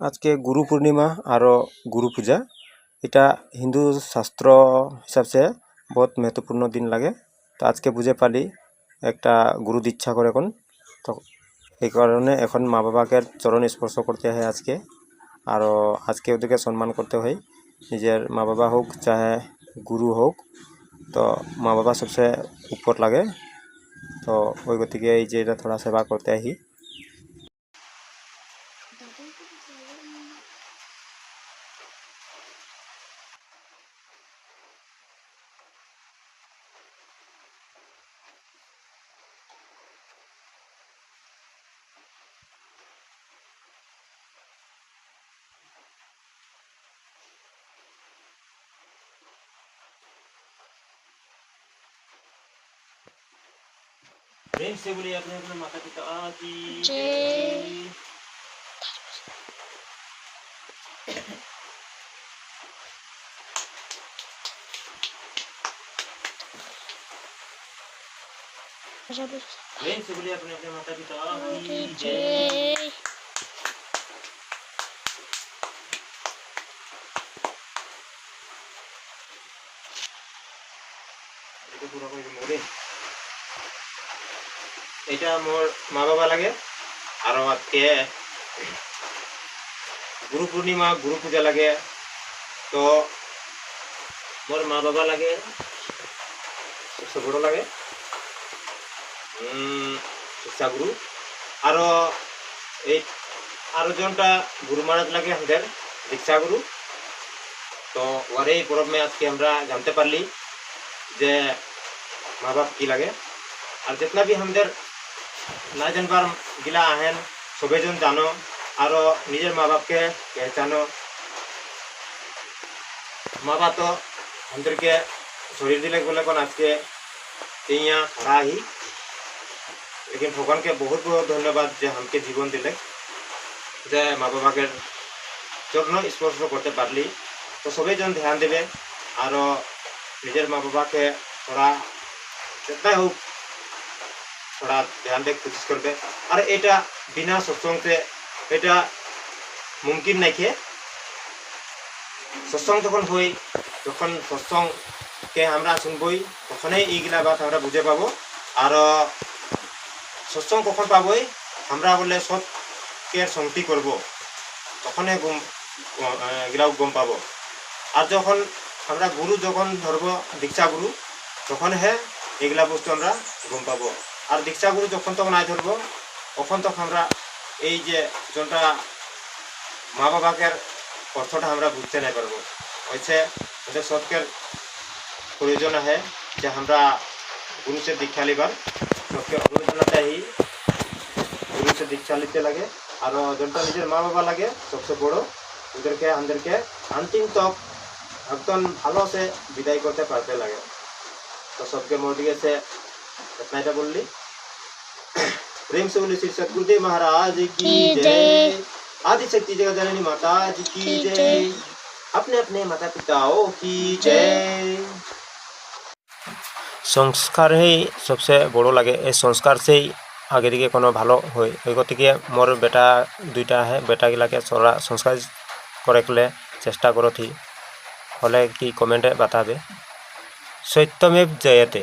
আজকে গুরু পূর্ণিমা আর গুরু পূজা। এটা হিন্দু শাস্ত্র হিসাব সে বহুত महत्वपूर्ण দিন লাগে। তো আজকে বুঝে পালি একটা গুরু দীক্ষা করে এখন। তো এই কারণে এখন মা বাবাকে চরণ স্পর্শ করতে হয় আজকে। আর আজকে ওদেরকে সম্মান করতে হয়, নিজের মা বাবা হোক চাহে গুরু হোক। তো মা বাবা সবসে উপর লাগে। তো ওই গতিকে এই যে এটা থোড়া সেবা করতে আহি। प्रेम से बोलिए अपने अपने माता पिता की जय। प्रेम से बोलिए अपने अपने माता पिता की जय। এটা মোর মা বাবা লাগে। আর আজকে গুরু পূর্ণিমা গুরু পূজা লাগে। তো মোর মা বাবা লাগে সবচেয়ে বড় লাগে শিক্ষা গুরু। আর এই আরো জনটা গুরু মহারাজ লাগে আমাদের দীক্ষা গুরু। তো ওর এই পরব মে আজকে আমরা জানতে পারলি যে মা বাপ কি লাগে। আর जितना भी আমাদের না জানবার গিলা আহেন সবেজন জানো। আর নিজের মা বাপকে পহচানো। মা বাপ তো আমাদেরকে শরীর দিলে বলে কোন আজকে यहाँ खड़ा ही। लेकिन भगवान के बहुत बहुत धन्यवाद যে हमके জীবন দিলে, যে মা বাবাকে চরণ স্পর্শ করতে পারলি। তো সবাই জন ধ্যান দেবে আর নিজের মা বাবাকে थोड़ा जितना হোক थोड़ा ध्यान देने की कोशिश करते। और এটা बिना सत्संग से এটা मुमकिन नहीं है। सत्संग যখন হই তখন সৎসঙ্গকে আমরা শুনবই, তখনই এইগুলা বাত আমরা বুঝে পাবো। আর সৎসঙ্গ কখন পাবই আমরা বলে সৎকের সঙ্গতি করব, তখনই এগুলাও গম পাবো। আর যখন আমরা গুরু যখন ধরবো দীক্ষা গুরু, তখন হ্যাঁ এগুলা বস্তু আমরা গম পাবো। আর দীক্ষা গুরু যখন তখন নাই ধরবো তখন তখন আমরা এই যে যোনটা মা বাবাকে অর্থটা আমরা বুঝতে নাই পারবো। হয়েছে ওদের সৎকের প্রয়োজন है যে আমরা गुरु से दीक्षा লিবার সৎকে অনুরোধ চাই गुरु से दीक्षा লিতে লাগে। আর যোনটা নিজের মা বাবা লাগে সবচেয়ে বড়, ওদেরকে আমাদেরকে अंतिम तक একদম ভালো সে বিদায় করতে পারতে লাগে। তো সবকে মোর দিকে से इतना এটা বললি। प्रेम से बोले श्री सतगुरुदेव महाराज की जय। आदि शक्ति जगत जननी माता जी की जय। अपने अपने माता पिताओं की जय। সংস্কারই সবচেয়ে বড় লাগে। এই সংস্কার সেই আগে দিকে কোনো ভালো হয়। ওই গতিকে মোর বেটা দুইটা আহে, বেটাগিলাকে চলা সংস্কার করে গেলে চেষ্টা করথি হলে কি কমেন্টে বাতাবে। সত্যমেব জয়তে।